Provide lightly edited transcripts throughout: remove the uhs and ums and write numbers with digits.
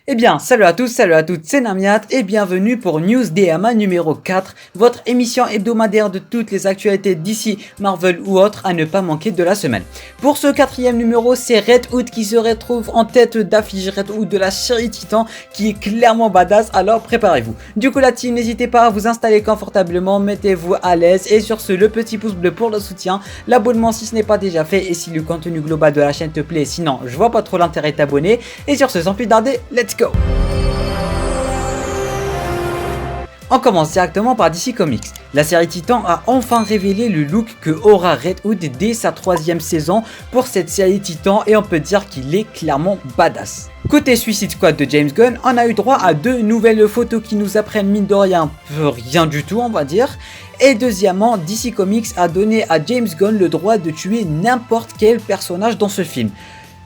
Eh bien, salut à tous, salut à toutes, c'est Namiat et bienvenue pour News DMA numéro 4, votre émission hebdomadaire de toutes les actualités d'ici, Marvel ou autres à ne pas manquer de la semaine. Pour ce quatrième numéro, c'est Red Hood qui se retrouve en tête d'affiche Red Hood de la série Titan qui est clairement badass, alors préparez-vous. Du coup la team, n'hésitez pas à vous installer confortablement, mettez-vous à l'aise et sur ce, le petit pouce bleu pour le soutien, l'abonnement si ce n'est pas déjà fait et si le contenu global de la chaîne te plaît, sinon je vois pas trop l'intérêt de t'abonner. Et sur ce, sans plus tarder, let's go! On commence directement par DC Comics. La série Titan a enfin révélé le look que aura Red Hood dès sa troisième saison pour cette série Titan et on peut dire qu'il est clairement badass. Côté Suicide Squad de James Gunn, on a eu droit à deux nouvelles photos qui nous apprennent mine de rien, rien du tout on va dire. Et deuxièmement, DC Comics a donné à James Gunn le droit de tuer n'importe quel personnage dans ce film.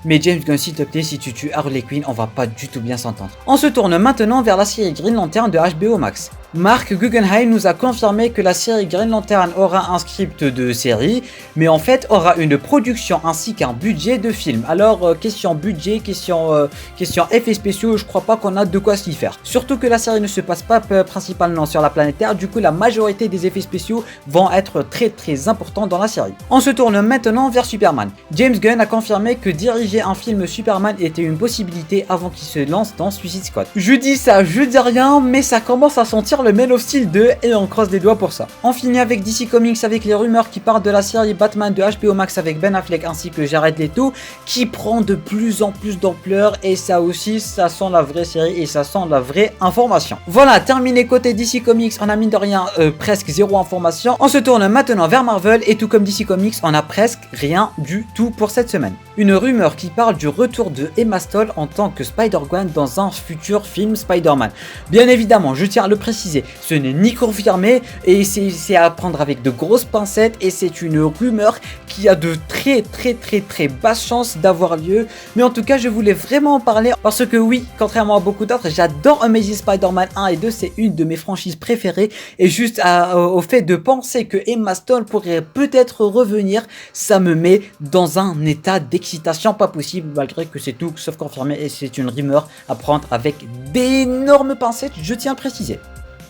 Mais James Gunn, s'il te plaît, si tu tues Harley Quinn, on va pas du tout bien s'entendre. On se tourne maintenant vers la série Green Lantern de HBO Max. Mark Guggenheim nous a confirmé que la série Green Lantern aura un script de série, mais en fait aura une production ainsi qu'un budget de film. Alors, question budget, question effets spéciaux, je crois pas qu'on a de quoi s'y faire. Surtout que la série ne se passe pas principalement sur la planète Terre, du coup la majorité des effets spéciaux vont être très importants dans la série. On se tourne maintenant vers Superman. James Gunn a confirmé que diriger un film Superman était une possibilité avant qu'il se lance dans Suicide Squad. Je dis ça, je dis rien, mais ça commence à sentir le Man of Steel 2 et on croise les doigts pour ça. On finit avec DC Comics avec les rumeurs qui partent de la série Batman de HBO Max avec Ben Affleck ainsi que Jared Leto qui prend de plus en plus d'ampleur et ça aussi ça sent la vraie série et ça sent la vraie information. Voilà, terminé côté DC Comics, on a mine de rien presque zéro information. On se tourne maintenant vers Marvel et tout comme DC Comics, on a presque rien du tout pour cette semaine. Une rumeur qui parle du retour de Emma Stone en tant que Spider-Gwen dans un futur film Spider-Man. Bien évidemment, je tiens à le préciser, ce n'est ni confirmé et c'est à prendre avec de grosses pincettes et c'est une rumeur qui a de très basses chances d'avoir lieu. Mais en tout cas, je voulais vraiment en parler parce que oui, contrairement à beaucoup d'autres, j'adore Amazing Spider-Man 1 et 2, c'est une de mes franchises préférées et juste au fait de penser que Emma Stone pourrait peut-être revenir, ça me met dans un état d'excitation pas possible malgré que c'est tout sauf confirmé et c'est une rumeur à prendre avec d'énormes pincettes, je tiens à le préciser.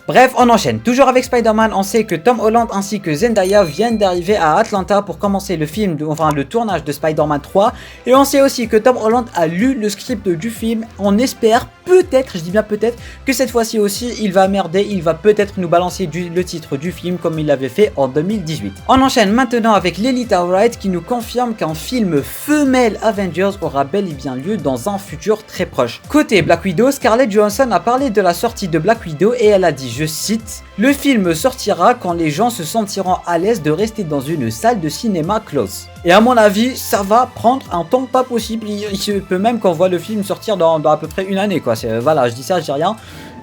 Bref, on enchaîne. Toujours avec Spider-Man, on sait que Tom Holland ainsi que Zendaya viennent d'arriver à Atlanta pour commencer le tournage de Spider-Man 3. Et on sait aussi que Tom Holland a lu le script du film. On espère peut-être, je dis bien peut-être, que cette fois-ci aussi il va merder, il va peut-être nous balancer le titre du film comme il l'avait fait en 2018. On enchaîne maintenant avec Lelita Wright qui nous confirme qu'un film femelle Avengers aura bel et bien lieu dans un futur très proche. Côté Black Widow, Scarlett Johansson a parlé de la sortie de Black Widow et elle a dit, je cite, « Le film sortira quand les gens se sentiront à l'aise de rester dans une salle de cinéma close. » Et à mon avis, ça va prendre un temps pas possible. Il se peut même qu'on voit le film sortir dans à peu près une année, quoi. Voilà, je dis ça, je dis rien.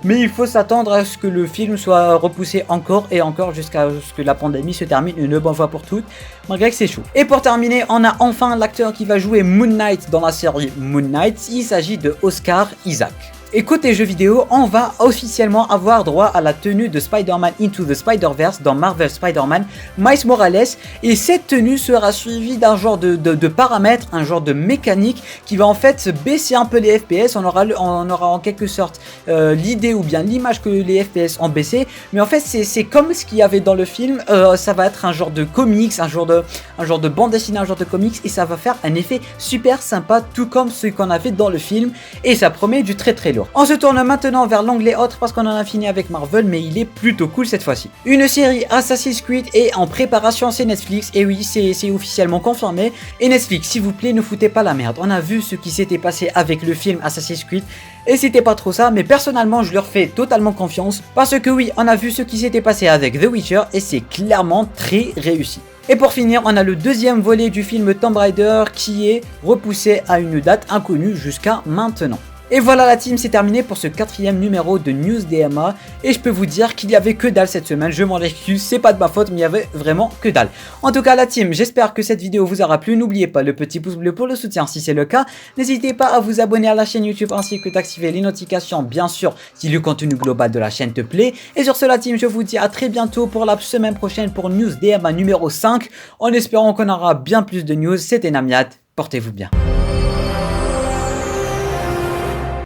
Mais il faut s'attendre à ce que le film soit repoussé encore et encore jusqu'à ce que la pandémie se termine une bonne fois pour toutes, malgré que c'est chaud. Et pour terminer, on a enfin l'acteur qui va jouer Moon Knight dans la série Moon Knight. Il s'agit de Oscar Isaac. Et côté jeux vidéo, on va officiellement avoir droit à la tenue de Spider-Man Into the Spider-Verse dans Marvel Spider-Man Miles Morales et cette tenue sera suivie d'un genre de paramètres, un genre de mécanique qui va en fait baisser un peu les FPS. On aura en quelque sorte l'idée ou bien l'image que les FPS ont baissé, mais en fait c'est comme ce qu'il y avait dans le film. Ça va être un genre de comics, un genre de bande dessinée, un genre de comics et ça va faire un effet super sympa tout comme ce qu'on avait dans le film et ça promet du très lourd. On se tourne maintenant vers l'onglet autre parce qu'on en a fini avec Marvel mais il est plutôt cool cette fois-ci. Une série Assassin's Creed est en préparation chez Netflix et oui c'est officiellement confirmé. Et Netflix s'il vous plaît ne foutez pas la merde, on a vu ce qui s'était passé avec le film Assassin's Creed et c'était pas trop ça mais personnellement je leur fais totalement confiance parce que oui on a vu ce qui s'était passé avec The Witcher et c'est clairement très réussi. Et pour finir, on a le deuxième volet du film Tomb Raider qui est repoussé à une date inconnue jusqu'à maintenant. Et voilà la team, c'est terminé pour ce quatrième numéro de News DMA et je peux vous dire qu'il y avait que dalle cette semaine, je m'en excuse, c'est pas de ma faute mais il y avait vraiment que dalle. En tout cas la team, j'espère que cette vidéo vous aura plu, n'oubliez pas le petit pouce bleu pour le soutien si c'est le cas, n'hésitez pas à vous abonner à la chaîne YouTube ainsi que d'activer les notifications bien sûr si le contenu global de la chaîne te plaît. Et sur ce la team, je vous dis à très bientôt pour la semaine prochaine pour News DMA numéro 5, en espérant qu'on aura bien plus de news, c'était Namiat, portez-vous bien.